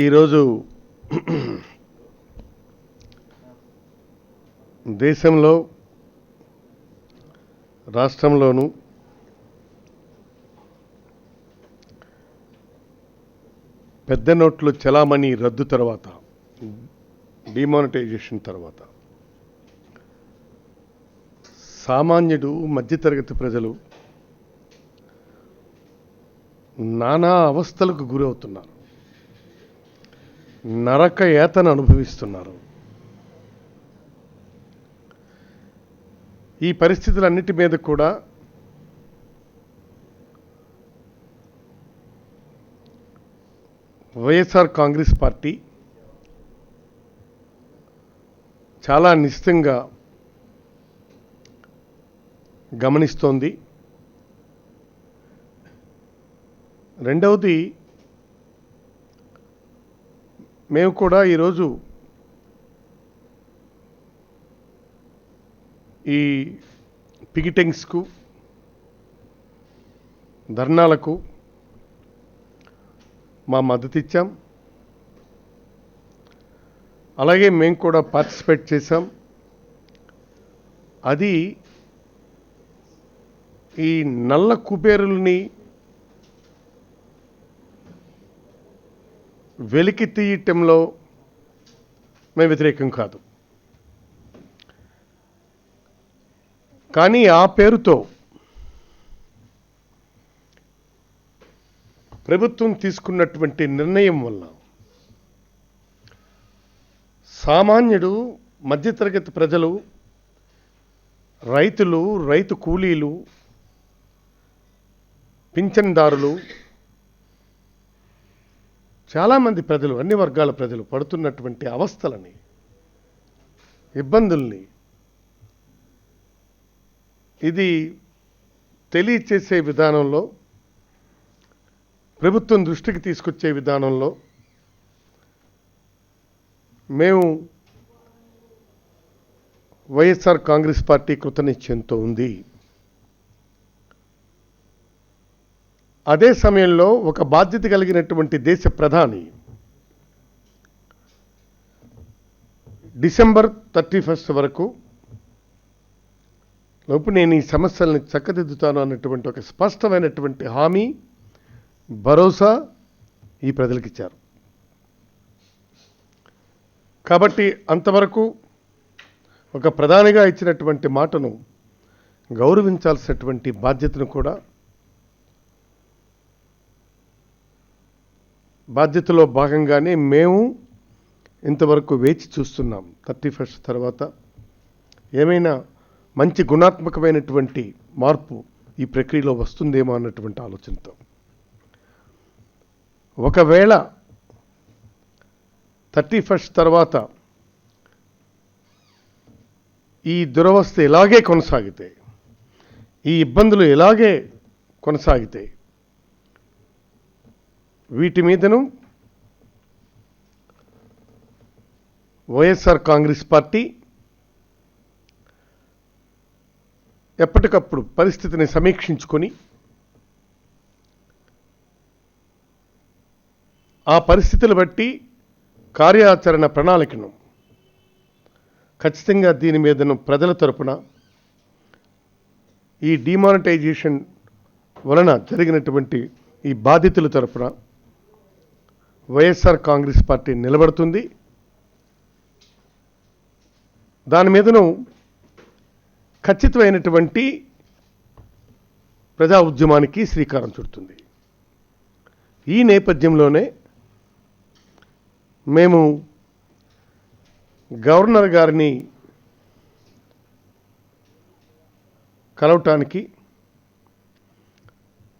ఈరోజు దేశంలో రాష్ట్రంలోనూ పెద్ద నోట్లు చలామణి రద్దు తర్వాత, డిమానిటైజేషన్ తర్వాత సామాన్యుడు, మధ్యతరగతి ప్రజలు నానా అవస్థలకు గురవుతున్నారు, నరక యాతన అనుభవిస్తున్నారు. ఈ పరిస్థితులన్నిటి మీద కూడా వైఎస్ఆర్ కాంగ్రెస్ పార్టీ చాలా నిశ్చితంగా గమనిస్తోంది. రెండవది, మేము కూడా ఈరోజు ఈ పికెటింగ్స్కు, ధర్నాలకు మా మద్దతు ఇచ్చాం. అలాగే మేము కూడా పార్టిసిపేట్ చేశాం. అది ఈ నల్ల కుబేరుల్ని వెలికి తీయటంలో మేము వ్యతిరేకం కాదు. కానీ ఆ పేరుతో ప్రభుత్వం తీసుకున్నటువంటి నిర్ణయం వల్ల సామాన్యుడు, మధ్యతరగతి ప్రజలు, రైతులు, రైతు కూలీలు, పింఛన్దారులు, చాలామంది ప్రజలు, అన్ని వర్గాల ప్రజలు పడుతున్నటువంటి అవస్థలని, ఇబ్బందుల్ని ఇది తెలియచేసే విధానంలో, ప్రభుత్వం దృష్టికి తీసుకొచ్చే విధానంలో మేము వైఎస్ఆర్ కాంగ్రెస్ పార్టీ కృతనిశ్చయంతో ఉంది. అదే సమయంలో ఒక బాధ్యత కలిగినటువంటి దేశ ప్రధాని డిసెంబర్ 31 వరకు లోపు నేను ఈ సమస్యల్ని చక్కదిద్దుతాను అన్నటువంటి ఒక స్పష్టమైనటువంటి హామీ, భరోసా ఈ ప్రజలకు ఇచ్చారు. కాబట్టి అంతవరకు ఒక ప్రధానిగా ఇచ్చినటువంటి మాటను గౌరవించాల్సినటువంటి బాధ్యతను కూడా, బాధ్యతలో భాగంగానే మేము ఇంతవరకు వేచి చూస్తున్నాం. 31 తర్వాత ఏమైనా మంచి గుణాత్మకమైనటువంటి మార్పు ఈ ప్రక్రియలో వస్తుందేమో అన్నటువంటి ఆలోచనతో. ఒకవేళ 31 తర్వాత ఈ దురవస్థ ఇలాగే కొనసాగితే, ఈ ఇబ్బందులు ఇలాగే కొనసాగితే, వీటి మీదను వైఎస్ఆర్ కాంగ్రెస్ పార్టీ ఎప్పటికప్పుడు పరిస్థితిని సమీక్షించుకొని ఆ పరిస్థితులు బట్టి కార్యాచరణ ప్రణాళికను ఖచ్చితంగా దీని మీదను ప్రజల తరపున, ఈ డిమానిటైజేషన్ వలన జరిగినటువంటి ఈ బాధితుల తరపున వైఎస్ఆర్ కాంగ్రెస్ పార్టీ నిలబడుతుంది. దాని మీదను ఖచ్చితమైనటువంటి ప్రజా ఉద్యమానికి శ్రీకారం చుడుతుంది. ఈ నేపథ్యంలోనే మేము గవర్నర్ గారిని కలవటానికి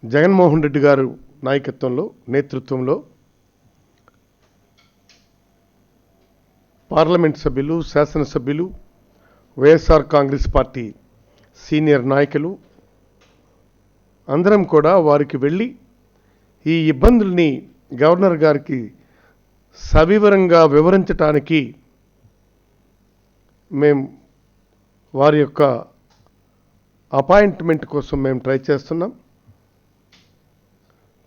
జగన్మోహన్ రెడ్డి గారు నాయకత్వంలో, నేతృత్వంలో పార్లమెంట్ సభ్యులు, శాసనసభ్యులు, వైఎస్ఆర్ కాంగ్రెస్ పార్టీ సీనియర్ నాయకులు అందరం కూడా వారికి వెళ్ళి ఈ ఇబ్బందుల్ని గవర్నర్ గారికి సవివరంగా వివరించటానికి మేము వారి యొక్క అపాయింట్మెంట్ కోసం మేము ట్రై చేస్తున్నాం.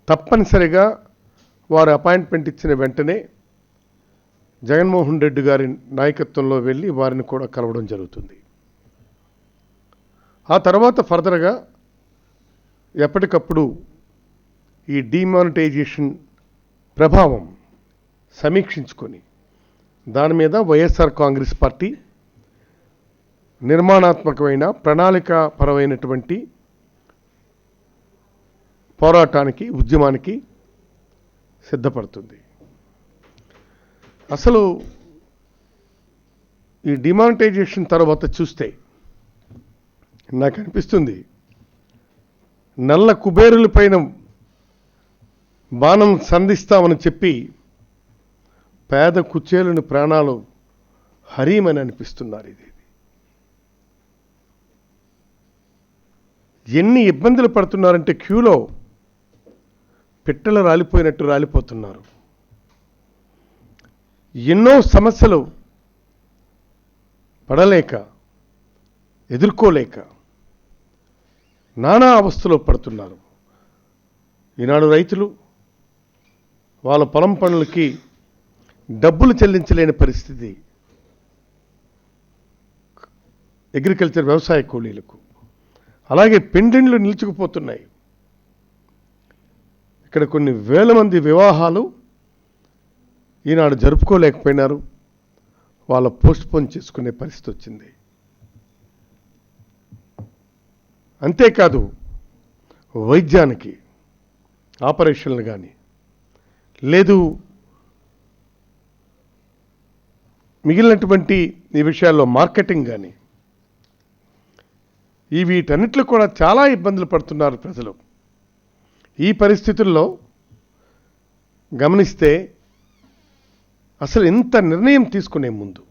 తప్పనిసరిగా వారు అపాయింట్మెంట్ ఇచ్చిన వెంటనే జగన్మోహన్ రెడ్డి గారి నాయకత్వంలో వెళ్ళి వారిని కూడా కలవడం జరుగుతుంది. ఆ తర్వాత ఫర్దర్గా ఎప్పటికప్పుడు ఈ డిమానిటైజేషన్ ప్రభావం సమీక్షించుకొని దాని మీద వైఎస్ఆర్ కాంగ్రెస్ పార్టీ నిర్మాణాత్మకమైన ప్రణాళికాపరమైనటువంటి పోరాటానికి, ఉద్యమానికి సిద్ధపడుతుంది. అసలు ఈ డిమానిటైజేషన్ తర్వాత చూస్తే నాకు అనిపిస్తుంది, నల్ల కుబేరుల పైన బాణం సంధిస్తామని చెప్పి పేద కుచేలుని ప్రాణాలు హరీమని అనిపిస్తున్నారు. ఇది ఎన్ని ఇబ్బందులు పడుతున్నారంటే క్యూలో పిట్టలు రాలిపోయినట్టు రాలిపోతున్నారు. ఎన్నో సమస్యలు పడలేక, ఎదుర్కోలేక నానా అవస్థలో పడుతున్నారు. ఈనాడు రైతులు వాళ్ళ పొలం పనులకి డబ్బులు చెల్లించలేని పరిస్థితి అగ్రికల్చర్ వ్యవసాయ కూలీలకు. అలాగే పెండిండ్లు నిలుచుకుపోతున్నాయి. ఇక్కడ కొన్ని వేల మంది వివాహాలు ఈనాడు జరుపుకోలేకపోయినారు. వాళ్ళ పోస్ట్పోన్ చేసుకునే పరిస్థితి వచ్చింది. అంతేకాదు వైద్యానికి ఆపరేషన్లు కానీ, లేదు మిగిలినటువంటి ఈ విషయాల్లో మార్కెటింగ్ కానీ, వీటన్నిటిలో కూడా చాలా ఇబ్బందులు పడుతున్నారు ప్రజలు. ఈ పరిస్థితుల్లో గమనిస్తే అసలు ఇంత నిర్ణయం తీసుకునే ముందు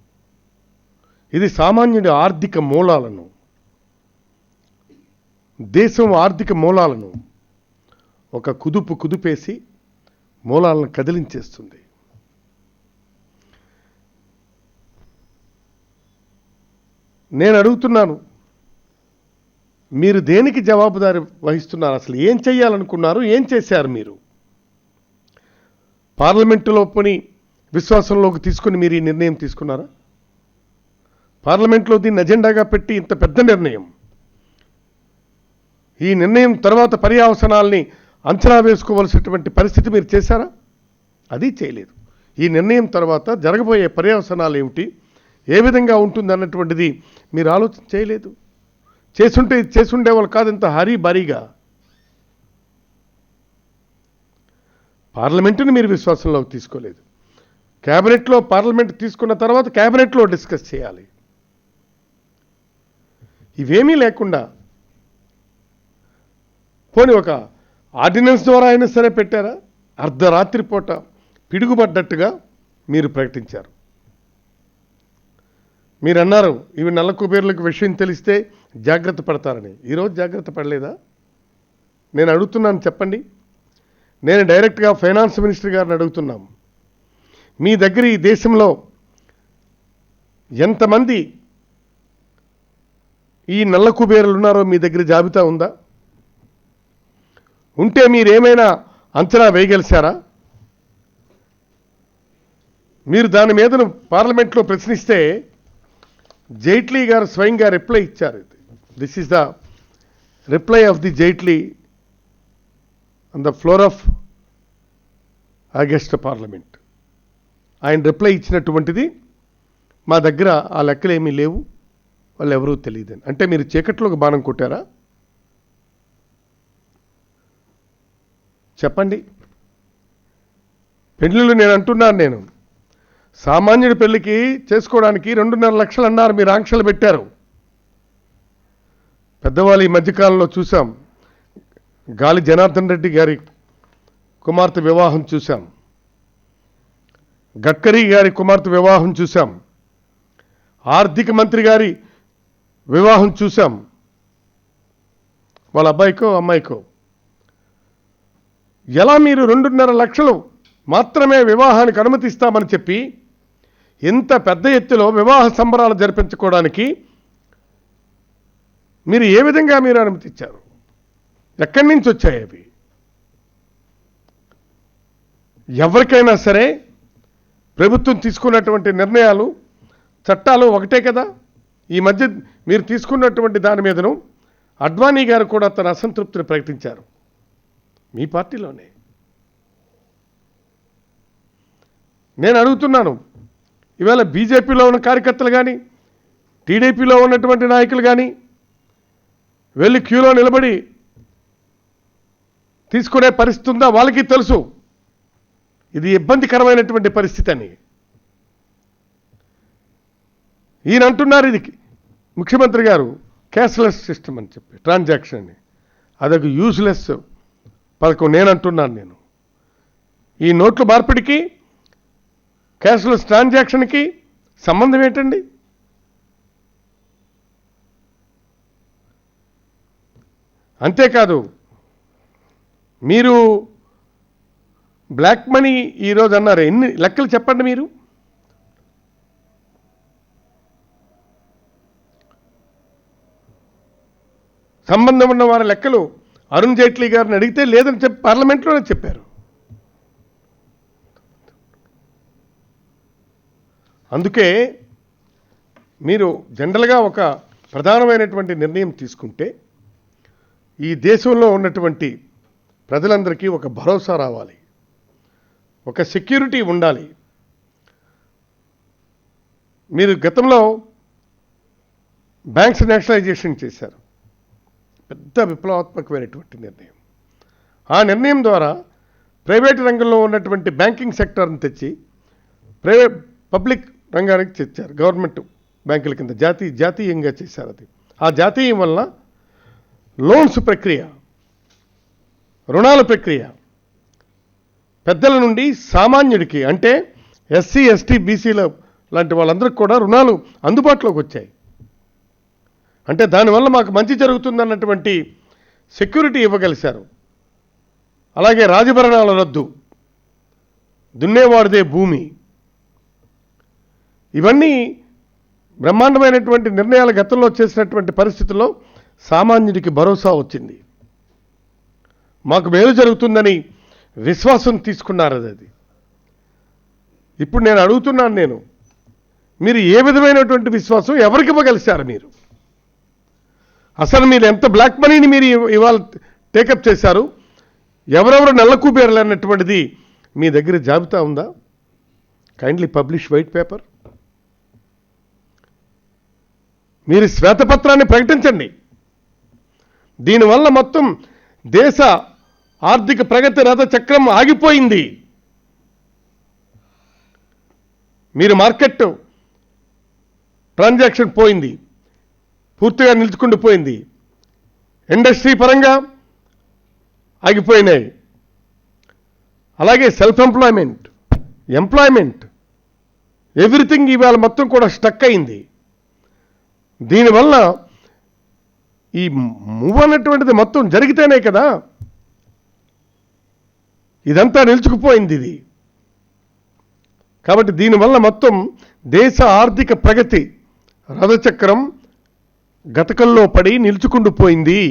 ఇది సామాన్యుడి ఆర్థిక మూలాలను, దేశం ఆర్థిక మూలాలను ఒక కుదుపేసి మూలాలను కదిలించేస్తుంది. నేను అడుగుతున్నాను, మీరు దేనికి జవాబుదారి వహిస్తున్నారు? అసలు ఏం చేయాలనుకున్నారు? ఏం చేశారు మీరు? పార్లమెంటులో పోని విశ్వాసంలోకి తీసుకుని మీరు ఈ నిర్ణయం తీసుకున్నారా? పార్లమెంట్లో దీన్ని అజెండాగా పెట్టి ఇంత పెద్ద నిర్ణయం, ఈ నిర్ణయం తర్వాత పర్యవసానాల్ని అంచనా వేసుకోవలసినటువంటి పరిస్థితి మీరు చేశారా? అది చేయలేదు. ఈ నిర్ణయం తర్వాత జరగబోయే పర్యవసానాలు ఏమిటి, ఏ విధంగా ఉంటుంది అన్నటువంటిది మీరు ఆలోచన చేయలేదు. చేసుండేవాళ్ళు కాదు ఇంత భారీగా. పార్లమెంటుని మీరు విశ్వాసంలోకి తీసుకోలేదు. క్యాబినెట్లో పార్లమెంట్ తీసుకున్న తర్వాత క్యాబినెట్లో డిస్కస్ చేయాలి. ఇవేమీ లేకుండా పోనీ ఒక ఆర్డినెన్స్ ద్వారా అయినా సరే పెట్టారా? అర్ధరాత్రి పూట పిడుగుపడ్డట్టుగా మీరు ప్రకటించారు. మీరు అన్నారు ఇవి నల్ల కుబేర్లకు విషయం తెలిస్తే జాగ్రత్త పడతారని. ఈరోజు జాగ్రత్త పడలేదా? నేను అడుగుతున్నాను, చెప్పండి. నేను డైరెక్ట్గా ఫైనాన్స్ మినిస్టర్ గారిని అడుగుతున్నాం, మీ దగ్గర ఈ దేశంలో ఎంతమంది ఈ నల్ల కుబేరులు ఉన్నారో మీ దగ్గర జాబితా ఉందా? ఉంటే మీరేమైనా అంచనా వేయగలిశారా? మీరు దాని మీద పార్లమెంట్లో ప్రశ్నిస్తే జైట్లీ గారు స్వయంగా రిప్లై ఇచ్చారు. This is the reply of the Jaitley on the floor of August parliament. ఆయన రిప్లై ఇచ్చినటువంటిది, మా దగ్గర ఆ లెక్కలు ఏమీ లేవు, వాళ్ళు ఎవరూ తెలియదని. అంటే మీరు చీకట్లోకి బాణం కొట్టారా? చెప్పండి. పెళ్ళిళ్ళు నేను అంటున్నాను, సామాన్యుడి పెళ్లికి చేసుకోవడానికి 2.5 లక్షలు అన్నారు, మీరు ఆంక్షలు పెట్టారు. పెద్దవాళ్ళు ఈ మధ్యకాలంలో చూసాం, గాలి జనార్దన్ రెడ్డి గారి కుమార్తె వివాహం చూసాం, గడ్కరీ గారి కుమార్తె వివాహం చూసాం, ఆర్థిక మంత్రి గారి వివాహం చూసాం. వాళ్ళ అబ్బాయికో అమ్మాయికో ఎలా మీరు 2.5 లక్షలు మాత్రమే వివాహానికి అనుమతిస్తామని చెప్పి ఇంత పెద్ద ఎత్తులో వివాహ సంబరాలు జరిపించుకోవడానికి మీరు ఏ విధంగా మీరు అనుమతించారు? ఎక్కడి నుంచి వచ్చాయి అవి? ఎవరికైనా సరే ప్రభుత్వం తీసుకున్నటువంటి నిర్ణయాలు, చట్టాలు ఒకటే కదా. ఈ మధ్య మీరు తీసుకున్నటువంటి దాని మీదను అడ్వానీ గారు కూడా తన అసంతృప్తిని ప్రకటించారు మీ పార్టీలోనే. నేను అడుగుతున్నాను, ఇవాళ బీజేపీలో ఉన్న కార్యకర్తలు కానీ, టీడీపీలో ఉన్నటువంటి నాయకులు కానీ వెళ్ళి క్యూలో నిలబడి తీసుకునే పరిస్థితి ఉందా? వాళ్ళకి తెలుసు ఇది ఇబ్బందికరమైనటువంటి పరిస్థితి అని. ఈయన అంటున్నారు ఇది ముఖ్యమంత్రి గారు క్యాష్లెస్ సిస్టమ్ అని చెప్పి ట్రాన్సాక్షన్ అని. అదొక యూజ్లెస్ పథకం నేను అంటున్నాను. నేను ఈ నోట్ల మార్పిడికి క్యాష్లెస్ ట్రాన్సాక్షన్కి సంబంధం ఏంటండి? అంతేకాదు, మీరు బ్లాక్ మనీ ఈరోజు అన్నారు, ఎన్ని లెక్కలు చెప్పండి మీరు. సంబంధం ఉన్న వారి లెక్కలు అరుణ్ జైట్లీ గారిని అడిగితే లేదని చెప్పి పార్లమెంట్లోనే చెప్పారు. అందుకే మీరు జనరల్గా ఒక ప్రధానమైనటువంటి నిర్ణయం తీసుకుంటే ఈ దేశంలో ఉన్నటువంటి ప్రజలందరికీ ఒక భరోసా రావాలి, ఒక సెక్యూరిటీ ఉండాలి. మీరు గతంలో బ్యాంక్స్ నేషనలైజేషన్ చేశారు, పెద్ద విప్లవాత్మకమైనటువంటి నిర్ణయం. ఆ నిర్ణయం ద్వారా ప్రైవేటు రంగంలో ఉన్నటువంటి బ్యాంకింగ్ సెక్టర్ని తెచ్చి పబ్లిక్ రంగానికి తెచ్చారు. గవర్నమెంట్ బ్యాంకుల కింద జాతీయంగా చేశారు. అది ఆ జాతీయం వల్ల లోన్స్ ప్రక్రియ, రుణాల ప్రక్రియ పెద్దల నుండి సామాన్యుడికి, అంటే ఎస్సీ ఎస్టీ బీసీల లాంటి వాళ్ళందరికీ కూడా రుణాలు అందుబాటులోకి వచ్చాయి. అంటే దానివల్ల మాకు మంచి జరుగుతుందన్నటువంటి సెక్యూరిటీ ఇవ్వగలిశారు. అలాగే రాజభరణాల రద్దు, దున్నేవాడిదే భూమి, ఇవన్నీ బ్రహ్మాండమైనటువంటి నిర్ణయాలు గతంలో చేసినటువంటి పరిస్థితుల్లో సామాన్యుడికి భరోసా వచ్చింది. మాకు మేలు జరుగుతుందని విశ్వాసం తీసుకున్నారు. అది ఇప్పుడు నేను అడుగుతున్నాను, మీరు ఏ విధమైనటువంటి విశ్వాసం ఎవరికి ఇవ్వగలిశారు? మీరు అసలు మీరు ఎంత బ్లాక్ మనీని మీరు ఇవాళ టేకప్ చేశారు? ఎవరెవరు నల్లకూబేర్లు అన్నటువంటిది మీ దగ్గర జాబితా ఉందా? Kindly publish white paper. మీరు శ్వేతపత్రాన్ని ప్రకటించండి. దీనివల్ల మొత్తం దేశ ఆర్థిక ప్రగతి రథ చక్రం ఆగిపోయింది. మీరు మార్కెట్ ట్రాన్సాక్షన్ పోయింది, పూర్తిగా నిలుచుకుండిపోయింది. ఇండస్ట్రీ పరంగా ఆగిపోయినాయి. అలాగే సెల్ఫ్ ఎంప్లాయ్మెంట్ ఎవ్రీథింగ్ ఇవాళ మొత్తం కూడా స్టక్ అయింది. దీనివల్ల ఈ మూవ్ అన్నటువంటిది మొత్తం జరిగితేనే కదా ఇదంతా నిలుచుకుపోయింది ఇది. కాబట్టి దీనివల్ల మొత్తం దేశ ఆర్థిక ప్రగతి రథచక్రం గతకంలో పడి నిలుచుకుండిపోయింది.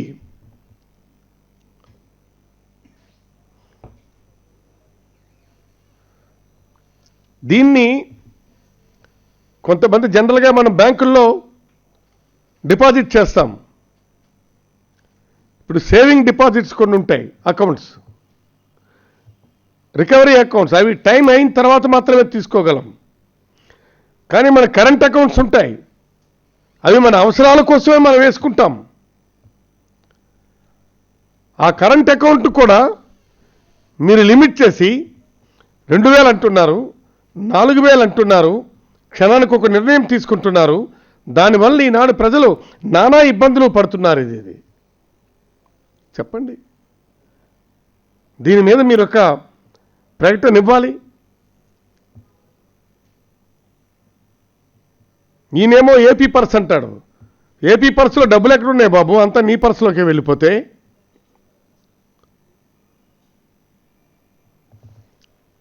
దీన్ని కొంతమంది జనరల్గా మనం బ్యాంకుల్లో డిపాజిట్ చేస్తాం. ఇప్పుడు సేవింగ్ డిపాజిట్స్ కొన్ని ఉంటాయి, అకౌంట్స్, రికవరీ అకౌంట్స్, అవి టైం అయిన తర్వాత మాత్రమే తీసుకోగలం. కానీ మన కరెంట్ అకౌంట్స్ ఉంటాయి, అవి మన అవసరాల కోసమే మనం వేసుకుంటాం. ఆ కరెంట్ అకౌంట్ కూడా మీరు లిమిట్ చేసి 2000 అంటున్నారు, 4000 అంటున్నారు, క్షణానికి ఒక నిర్ణయం తీసుకుంటున్నారు. దానివల్ల ఈనాడు ప్రజలు నానా ఇబ్బందులు పడుతున్నారు. ఇది చెప్పండి. దీని మీద మీరు ఒక ప్రకటన ఇవ్వాలి. ఈయనేమో ఏపీ పర్స్ అంటాడు. ఏపీ పర్సులో డబ్బులు ఎక్కడున్నాయి బాబు? అంతా నీ పర్సులోకి వెళ్ళిపోతే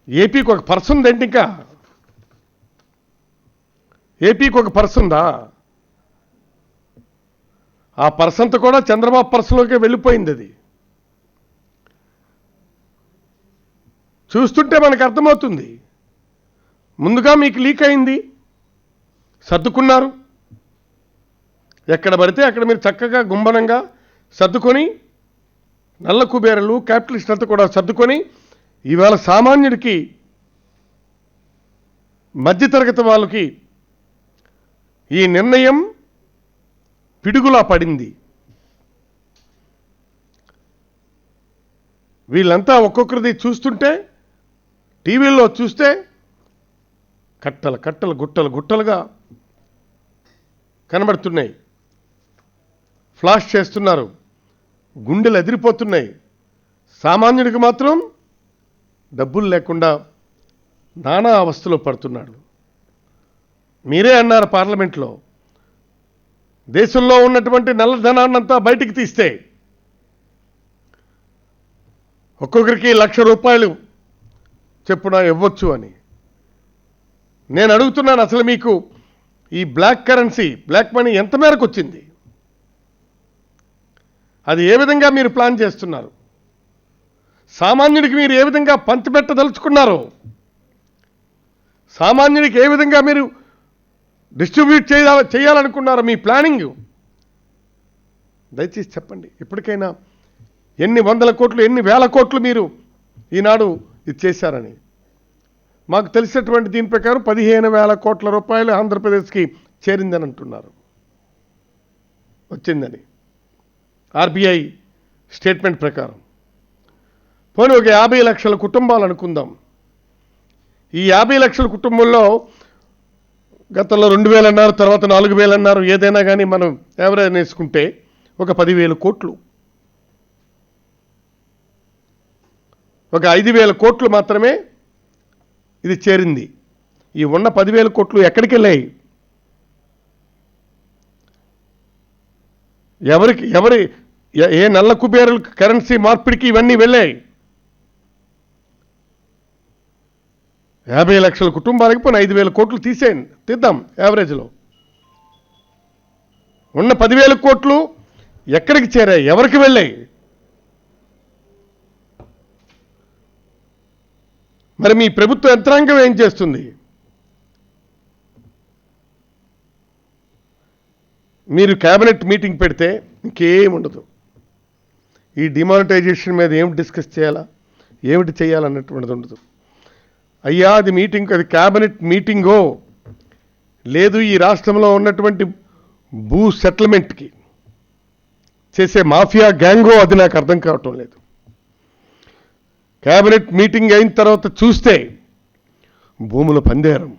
ఏపీకి ఒక పర్స్ ఉందేంటి? ఇంకా ఏపీకి ఒక పర్స్ ఉందా? ఆ పర్స్ అంతా కూడా చంద్రబాబు పర్సులోకి వెళ్ళిపోయింది. అది చూస్తుంటే మనకు అర్థమవుతుంది. ముందుగా మీకు లీక్ అయింది, సర్దుకున్నారు. ఎక్కడ పడితే అక్కడ మీరు చక్కగా గుంభనంగా సర్దుకొని, నల్ల కుబేరలు క్యాపిటలిస్ట్ అంతా కూడా సర్దుకొని, ఇవాళ సామాన్యుడికి, మధ్యతరగతి వాళ్ళకి ఈ నిర్ణయం పిడుగులా పడింది. వీళ్ళంతా ఒక్కొక్కరిది చూస్తుంటే, టీవీల్లో చూస్తే కట్టలు కట్టలు గుట్టలు గుట్టలుగా కనబడుతున్నాయి. ఫ్లాష్ చేస్తున్నారు, గుండెలు ఎదిరిపోతున్నాయి. సామాన్యుడికి మాత్రం డబ్బులు లేకుండా నానా అవస్థలో పడుతున్నాడు. మీరే అన్నారు పార్లమెంట్లో, దేశంలో ఉన్నటువంటి నల్లధనాన్నంతా బయటికి తీస్తే ఒక్కొక్కరికి ₹1,00,000 చెప్పున ఇవ్వచ్చు అని. నేను అడుగుతున్నాను, అసలు మీకు ఈ బ్లాక్ కరెన్సీ, బ్లాక్ మనీ ఎంత మేరకు వచ్చింది? అది ఏ విధంగా మీరు ప్లాన్ చేస్తున్నారు? సామాన్యుడికి మీరు ఏ విధంగా పంచిపెట్టదలుచుకున్నారో, సామాన్యుడికి ఏ విధంగా మీరు డిస్ట్రిబ్యూట్ చేయాలనుకున్నారో మీ ప్లానింగ్ దయచేసి చెప్పండి. ఇప్పటికైనా ఎన్ని వందల కోట్లు, ఎన్ని వేల కోట్లు మీరు ఈనాడు ఇది చేశారని. మాకు తెలిసినటువంటి దీని ప్రకారం 15,000 కోట్ల రూపాయలు ఆంధ్రప్రదేశ్కి చేరిందని అంటున్నారు, వచ్చిందని ఆర్బీఐ స్టేట్మెంట్ ప్రకారం. పోనీ ఒక 50 లక్షల కుటుంబాలు అనుకుందాం. ఈ 50 లక్షల కుటుంబంలో గతంలో 2,000 అన్నారు, తర్వాత 4,000 అన్నారు. ఏదైనా కానీ మనం యావరేజ్ వేసుకుంటే ఒక 10,000 కోట్లు, ఒక 5,000 కోట్లు మాత్రమే ఇది చేరింది. ఈ ఉన్న 10,000 కోట్లు ఎక్కడికి వెళ్ళాయి? ఎవరి ఏ నల్ల కుబేరుల కరెన్సీ మార్పిడికి ఇవన్నీ వెళ్ళాయి? 50 లక్షల కుటుంబాలకి పోనీ 5,000 కోట్లు తీద్దాం యావరేజ్లో. ఉన్న 10,000 కోట్లు ఎక్కడికి చేరాయి? ఎవరికి వెళ్ళాయి? మరి మీ ప్రభుత్వ యంత్రాంగం ఏం చేస్తుంది? మీరు క్యాబినెట్ మీటింగ్ పెడితే ఇంకేం ఉండదు. ఈ డిమానిటైజేషన్ మీద ఏమిటి డిస్కస్ చేయాలా, ఏమిటి చేయాలన్నటువంటిది ఉండదు. అయ్యా అది మీటింగ్, అది క్యాబినెట్ మీటింగో లేదు ఈ రాష్ట్రంలో ఉన్నటువంటి భూ సెటిల్మెంట్కి చేసే మాఫియా గ్యాంగో, అది నాకు అర్థం కావటం లేదు. క్యాబినెట్ మీటింగ్ అయిన తర్వాత చూస్తే భూముల పందేరం,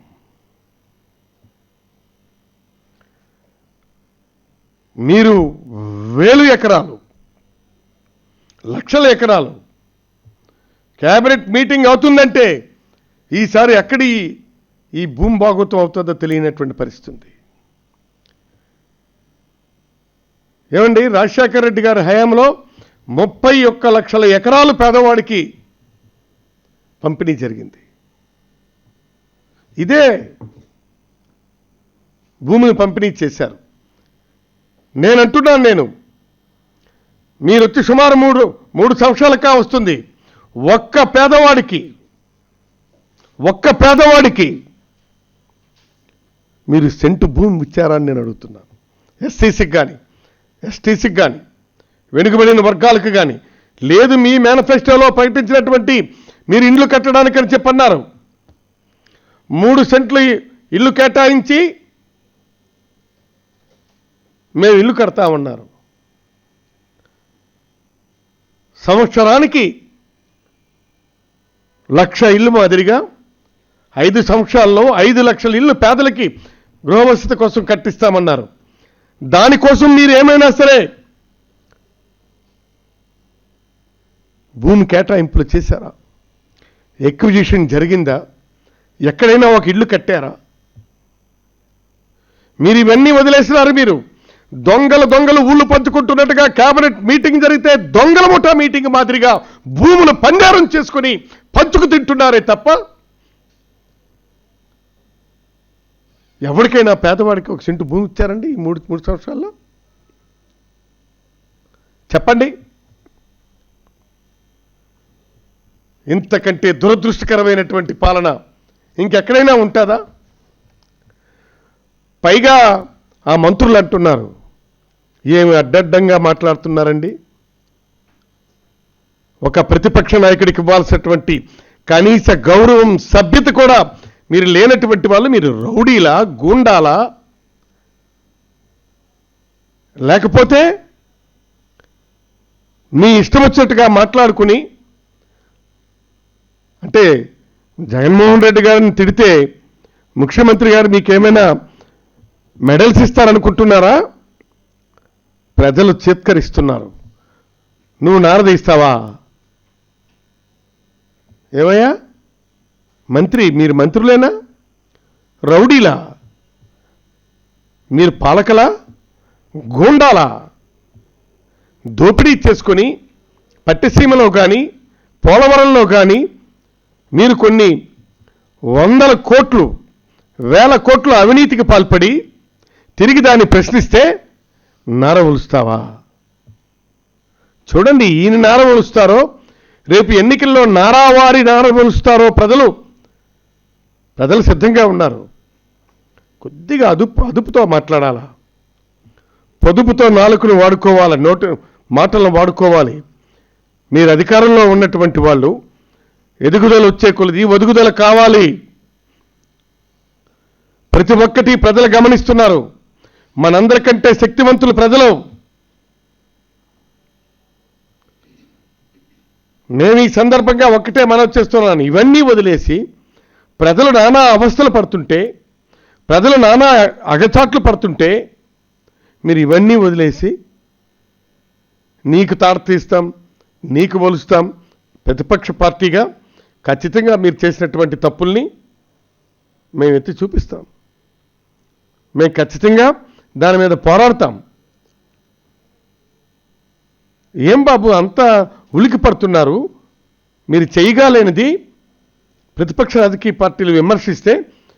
మీరు వేలు ఎకరాలు, లక్షల ఎకరాలు క్యాబినెట్ మీటింగ్ అవుతుందంటే ఈసారి ఎక్కడి ఈ భూమి భాగోతం అవుతుందో తెలియనటువంటి పరిస్థితి. ఏమండి, రాజశేఖర రెడ్డి గారి హయాంలో 31 లక్షల ఎకరాలు పేదవాడికి పంపిణీ జరిగింది. ఇదే భూమిని పంపిణీ చేశారు. నేనంటున్నాను, మీరు వచ్చి సుమారు మూడు సంవత్సరాలుగా వస్తుంది. ఒక్క పేదవాడికి మీరు సెంటు భూమి ఇచ్చారని నేను అడుగుతున్నాను. ఎస్సీసీకి కానీ, ఎస్టీసీకి కానీ, వెనుకబడిన వర్గాలకు కానీ లేదు. మీ మేనిఫెస్టోలో ప్రకటించినటువంటి మీరు ఇండ్లు కట్టడానికని చెప్పన్నారు. 3 సెంట్లు ఇల్లు కేటాయించి మేము ఇల్లు కడతామన్నారు. సంవత్సరానికి 1,00,000 ఇల్లు మాదిరిగా 5 సంవత్సరాల్లో 5 లక్షల ఇల్లు పేదలకి గృహవసతి కోసం కట్టిస్తామన్నారు. దానికోసం మీరు ఏమైనా సరే భూమి కేటాయింపులు చేశారా? ఎక్విజిషన్ జరిగిందా? ఎక్కడైనా ఒక ఇల్లు కట్టారా? మీరు ఇవన్నీ వదిలేసినారు. మీరు దొంగలు ఊళ్ళు పంచుకుంటున్నట్టుగా క్యాబినెట్ మీటింగ్ జరిగితే దొంగల ముఠా మీటింగ్ మాదిరిగా భూములు పంజారం చేసుకుని పంచుకు తింటున్నారే తప్ప ఎవరికైనా పేదవాడికి 1 సెంటు భూమి ఇచ్చారండి ఈ మూడు సంవత్సరాల్లో? చెప్పండి. ఇంతకంటే దురదృష్టకరమైనటువంటి పాలన ఇంకెక్కడైనా ఉంటుందా? పైగా ఆ మంత్రులు అంటున్నారు, ఏమి అడ్డడ్డంగా మాట్లాడుతున్నారండి. ఒక ప్రతిపక్ష నాయకుడికి ఇవ్వాల్సినటువంటి కనీస గౌరవం, సభ్యత కూడా మీరు లేనటువంటి వాళ్ళు మీరు రౌడీలా, గూండాలా, లేకపోతే మీ ఇష్టం వచ్చినట్టుగా మాట్లాడుకుని, అంటే జగన్మోహన్ రెడ్డి గారిని తిడితే ముఖ్యమంత్రి గారు మీకేమైనా మెడల్స్ ఇస్తారనుకుంటున్నారా? ప్రజలు చేత్కరిస్తున్నారు. నువ్వు నారదీస్తావా? ఏమయ్యా మంత్రి, మీరు మంత్రులేనా? రౌడీలా? మీరు పాలకలా, గూండాలా? దోపిడీ చేసుకొని పట్టిసీమలో కానీ పోలవరంలో కానీ మీరు కొన్ని 100 కోట్లు 1000 కోట్లు అవినీతికి పాల్పడి తిరిగి దాన్ని ప్రశ్నిస్తే నారవలుస్తావా? చూడండి, ఈయన నారవలుస్తారో రేపు ఎన్నికల్లో నారావారి నారవలుస్తారో ప్రజలు సిద్ధంగా ఉన్నారు. కొద్దిగా అదుపుతో మాట్లాడాలా, పొదుపుతో నాలుకను వాడుకోవాలి, మాటలను వాడుకోవాలి. మీరు అధికారంలో ఉన్నటువంటి వాళ్ళు ఎదుగుదల వచ్చే కొలది ఒదుగుదల కావాలి. ప్రతి ఒక్కటి ప్రజలు గమనిస్తున్నారు. మనందరికంటే శక్తివంతులు ప్రజలు. నేను ఈ సందర్భంగా ఒక్కటే మనవి చేస్తున్నాను, ఇవన్నీ వదిలేసి ప్రజలు నానా అవస్థలు పడుతుంటే, ప్రజలు నానా అగచాట్లు పడుతుంటే మీరు ఇవన్నీ వదిలేసి నీకు తాట తీస్తాం, నీకు వలుస్తాం, ప్రతిపక్ష పార్టీగా ఖచ్చితంగా మీరు చేసినటువంటి తప్పుల్ని మేము ఎత్తి చూపిస్తాం. మేము ఖచ్చితంగా దాని మీద పోరాడతాం. ఏం బాబు అంత ఉలికి పడుతున్నారు? మీరు చేయగాలేనిది ప్రతిపక్ష రాజకీయ పార్టీలు విమర్శిస్తే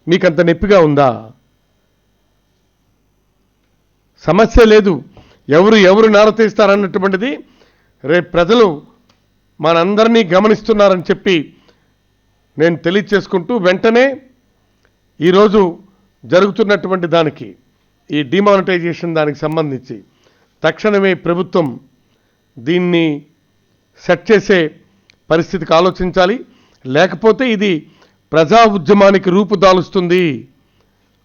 మీకంత నొప్పిగా ఉందా? సమస్య లేదు. ఎవరు నారతీస్తారన్నటువంటిది రేపు ప్రజలు మనందరినీ గమనిస్తున్నారని చెప్పి నేను తెలియచేసుకుంటూ, వెంటనే ఈరోజు జరుగుతున్నటువంటి దానికి, ఈ డిమానిటైజేషన్ దానికి సంబంధించి తక్షణమే ప్రభుత్వం దీన్ని సెట్ చేసే పరిస్థితికి ఆలోచించాలి. లేకపోతే ఇది ప్రజా ఉద్యమానికి రూపుదాలుస్తుంది.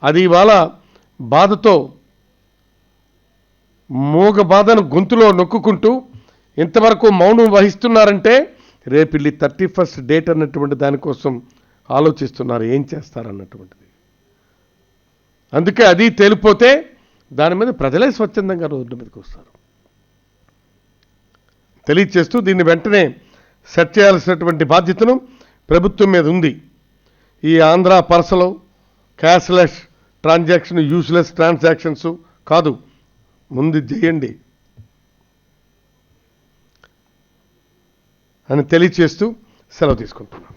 అది ఇవాళ బాధతో మూగ బాధను గొంతులో నొక్కుంటూ ఇంతవరకు మౌనం వహిస్తున్నారంటే రేపిల్లి 31st డేట్ అన్నటువంటి దానికోసం ఆలోచిస్తున్నారు, ఏం చేస్తారన్నటువంటిది. అందుకే అది తేలిపోతే దాని మీద ప్రజలే స్వచ్ఛందంగా రోడ్డు మీదకి వస్తారు. తెలియచేస్తూ దీన్ని వెంటనే సెట్ చేయాల్సినటువంటి బాధ్యతను ప్రభుత్వం మీద ఉంది. ఈ ఆంధ్ర పర్సలో క్యాష్లెస్ ట్రాన్సాక్షన్, యూస్లెస్ ట్రాన్సాక్షన్స్ కాదు, ముందు చేయండి అని తెలియచేస్తూ సెలవు తీసుకుంటున్నాను.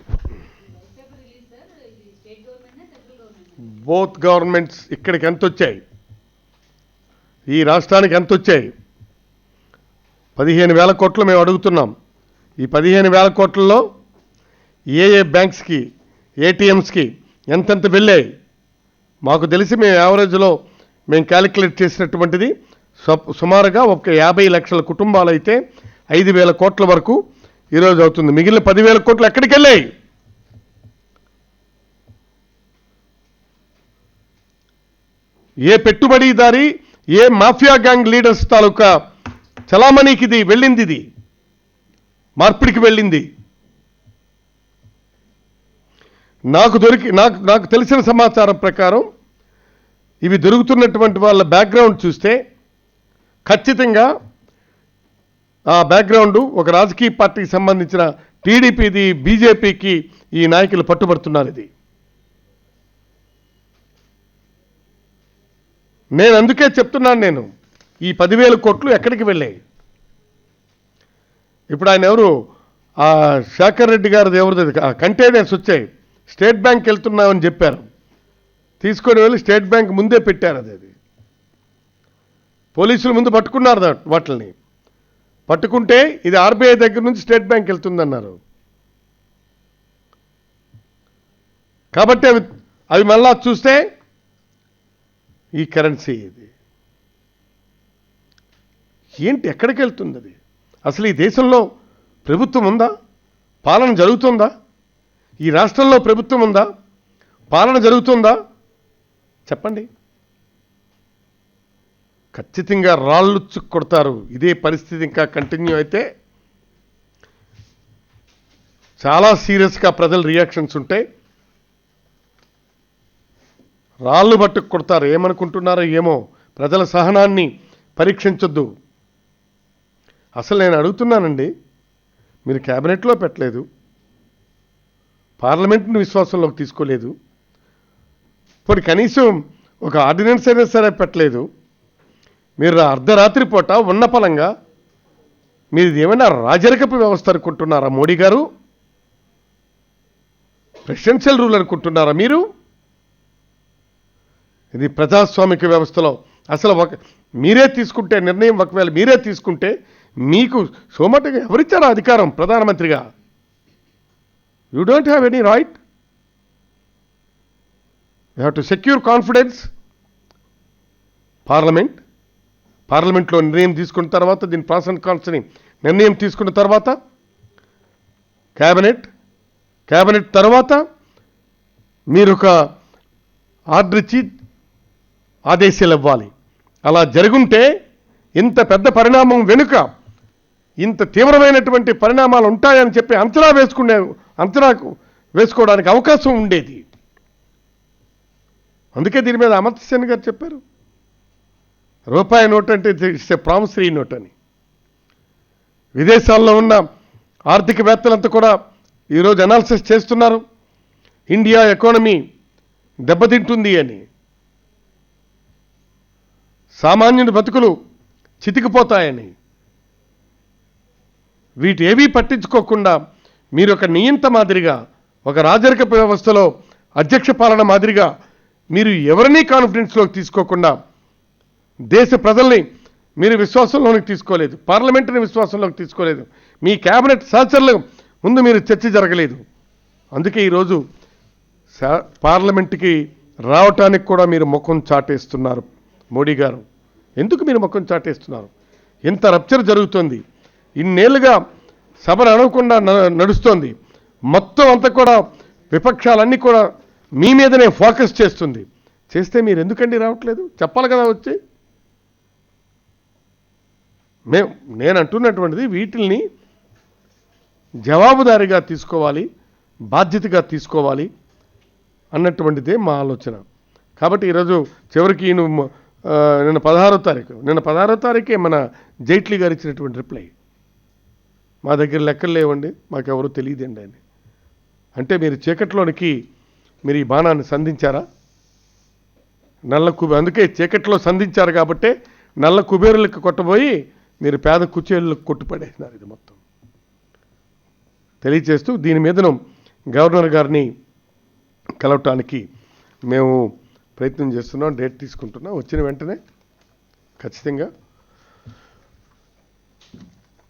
బోత్ గవర్నమెంట్స్ ఇక్కడికి ఎంత వచ్చాయి, ఈ రాష్ట్రానికి ఎంత వచ్చాయి? 15,000 కోట్లు మేము అడుగుతున్నాం. ఈ 15,000 కోట్లలో ఏ బ్యాంక్స్కి, ఏటీఎంస్కి ఎంతెంత వెళ్ళాయి మాకు తెలిసి, మేము యావరేజ్లో మేము క్యాలిక్యులేట్ చేసినటువంటిది సుమారుగా ఒక 50 లక్షల కుటుంబాలు అయితే 5,000 కోట్ల వరకు ఈరోజు అవుతుంది. మిగిలిన 10,000 కోట్లు ఎక్కడికి వెళ్ళాయి? ఏ పెట్టుబడిదారి, ఏ మాఫియా గ్యాంగ్ లీడర్స్ తాలూకా చలామణికి ఇది వెళ్ళింది, ఇది మార్పిడికి వెళ్ళింది. నాకు తెలిసిన సమాచారం ప్రకారం ఇవి దొరుకుతున్నటువంటి వాళ్ళ బ్యాక్గ్రౌండ్ చూస్తే ఖచ్చితంగా ఆ బ్యాక్గ్రౌండ్ ఒక రాజకీయ పార్టీకి సంబంధించిన టీడీపీది, బీజేపీకి ఈ నాయకులు పట్టుబడుతున్నారు. ఇది నేను అందుకే చెప్తున్నాను, నేను ఈ 10,000 కోట్లు ఎక్కడికి వెళ్ళాయి? ఇప్పుడు ఆయన ఎవరు, ఆ శేఖర్ రెడ్డి గారిది ఎవరిది కంటైనర్స్ వచ్చాయి, స్టేట్ బ్యాంక్ వెళ్తున్నామని చెప్పారు, తీసుకొని వెళ్ళి స్టేట్ బ్యాంక్ ముందే పెట్టారు. అది పోలీసులు ముందు పట్టుకున్నారు వాటిని. పట్టుకుంటే ఇది ఆర్బీఐ దగ్గర నుంచి స్టేట్ బ్యాంక్ వెళ్తుందన్నారు. కాబట్టి అవి మళ్ళా చూస్తే ఈ కరెన్సీ ఇది ఏంటి, ఎక్కడికి వెళ్తుంది అది? అసలు ఈ దేశంలో ప్రభుత్వం ఉందా? పాలన జరుగుతుందా? ఈ రాష్ట్రంలో ప్రభుత్వం ఉందా? పాలన జరుగుతుందా? చెప్పండి. ఖచ్చితంగా రాళ్ళు కొడతారు. ఇదే పరిస్థితి ఇంకా కంటిన్యూ అయితే చాలా సీరియస్గా ప్రజల రియాక్షన్స్ ఉంటాయి. రాళ్ళు పట్టుకు కొడతారు. ఏమనుకుంటున్నారో ఏమో, ప్రజల సహనాన్ని పరీక్షించొద్దు. అసలు నేను అడుగుతున్నానండి, మీరు క్యాబినెట్లో పెట్టలేదు, పార్లమెంట్ని విశ్వాసంలోకి తీసుకోలేదు, ఇప్పుడు కనీసం ఒక ఆర్డినెన్స్ అయినా సరే పెట్టలేదు. మీరు అర్ధరాత్రి పూట ఉన్న పలంగా మీరు ఏమైనా రాజరికపు వ్యవస్థ అనుకుంటున్నారా మోడీ గారు? ప్రెసిడెన్షియల్ రూల్ అనుకుంటున్నారా మీరు? ఇది ప్రజాస్వామిక వ్యవస్థలో అసలు మీరే తీసుకుంటే నిర్ణయం, ఒకవేళ మీరే తీసుకుంటే మీకు సోమటగా ఎవరిచ్చారా అధికారం ప్రధానమంత్రిగా? You don't have any right. You have to secure confidence. పార్లమెంట్లో నిర్ణయం తీసుకున్న తర్వాత, దీని ప్రాస్ అండ్ కాన్స్ ని నిర్ణయం తీసుకున్న తర్వాత క్యాబినెట్ తర్వాత మీరు ఒక ఆర్డర్ ఇచ్చి ఆదేశాలు ఇవ్వాలి. అలా జరుగుంటే ఇంత పెద్ద పరిణామం వెనుక ఇంత తీవ్రమైనటువంటి పరిణామాలు ఉంటాయని చెప్పి అంచనా వేసుకోవడానికి అవకాశం ఉండేది. అందుకే దీని మీద అమిత్ షా గారు చెప్పారు, రూపాయి నోట్ అంటే ఇట్స్ ఏ ప్రామిసరీ నోట్ అని. విదేశాల్లో ఉన్న ఆర్థికవేత్తలంతా కూడా ఈరోజు అనాలిసిస్ చేస్తున్నారు, ఇండియా ఎకానమీ దెబ్బతింటుంది అని, సామాన్యుని బతుకులు చితికిపోతాయని. వీటి ఏవీ పట్టించుకోకుండా మీరు ఒక నియంత మాదిరిగా, ఒక రాజరిక వ్యవస్థలో అధ్యక్ష పాలన మాదిరిగా మీరు ఎవరినీ కాన్ఫిడెన్స్లోకి తీసుకోకుండా, దేశ ప్రజల్ని మీరు విశ్వాసంలోకి తీసుకోలేదు, పార్లమెంటుని విశ్వాసంలోకి తీసుకోలేదు, మీ క్యాబినెట్ సహచరుల ముందు మీరు చర్చ జరగలేదు. అందుకే ఈరోజు పార్లమెంటుకి రావటానికి కూడా మీరు ముఖం చాటేస్తున్నారు మోడీ గారు. ఎందుకు మీరు ముఖం చాటేస్తున్నారు? ఇంత రప్చర్ జరుగుతోంది, ఇన్నేళ్లుగా సభ నడవకుండా నడుస్తోంది, మొత్తం అంతా కూడా విపక్షాలన్నీ కూడా మీ మీదనే ఫోకస్ చేస్తే మీరు ఎందుకండి రావట్లేదు? చెప్పాలి కదా వచ్చి. నేను అంటున్నటువంటిది వీటిల్ని జవాబుదారీగా తీసుకోవాలి, బాధ్యతగా తీసుకోవాలి అన్నటువంటిదే మా ఆలోచన. కాబట్టి ఈరోజు చివరికి నిన్న 16వ తారీఖే మన జైట్లీ గారు ఇచ్చినటువంటి రిప్లై, మా దగ్గర లెక్కలు లేవండి, మాకెవరూ తెలియదండి అని. అంటే మీరు చీకట్లోనికి మీరు ఈ బాణాన్ని సంధించారా? అందుకే చీకట్లో సంధించారు కాబట్టే నల్ల కుబేరులకు కొట్టబోయి మీరు పేద కుచేళ్ళకు కొట్టుపడేసినారు. ఇది మొత్తం తెలియచేస్తూ దీని మీదను గవర్నర్ గారిని కలవటానికి మేము ప్రయత్నం చేస్తున్నాం, డేట్ తీసుకుంటున్నాం. వచ్చిన వెంటనే ఖచ్చితంగా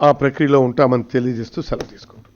ఆ ప్రక్రియలో ఉంటామని తెలియజేస్తూ సెలవు తీసుకుంటున్నాం.